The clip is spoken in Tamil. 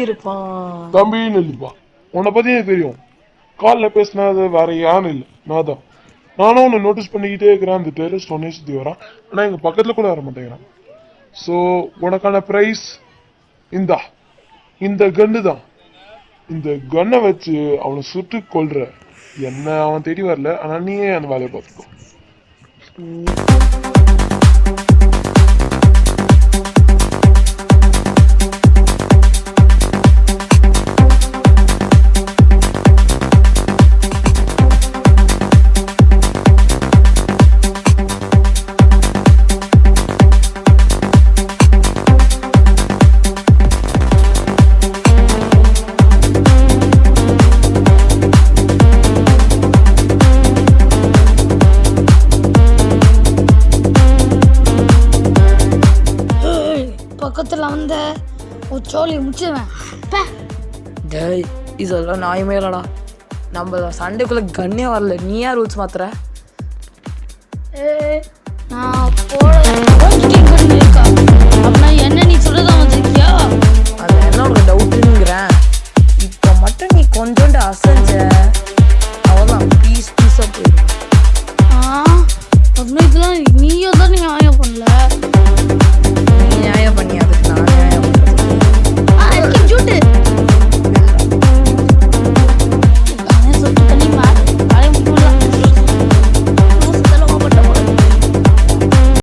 இருப்பான் தம்பின்னு இல்லப்பா, உன்னை பத்தி எனக்கு தெரியும். காலில் பேசினது வேற யாரும் இல்லை, நான் தான். நானும் உன்னை நோட்டீஸ் பண்ணிக்கிட்டே இருக்கிறேன். அந்த டெரரிஸ்ட் உடனே சுற்றி வரான், ஆனால் எங்கள் பக்கத்தில் கூட வர மாட்டேங்கிறான். ஸோ உனக்கான ப்ரைஸ் இந்த கன்னு தான். இந்த கன்னை வச்சு அவனை சுட்டு கொள்ற. என்ன அவன் தேடி வரல, ஆனால் நீயே அந்த வேலையை பார்த்துக்கோ. பக்கத்தில் வந்த சோழி முடிச்சுவேன். டேய் இதெல்லாம் நியாயமே இல்லடா. நம்ம சண்டைக்குள்ள கண்ணே வரல, நீ யார் ரூல்ஸ் மாத்துற? நான் இருக்கா அப்படின்னா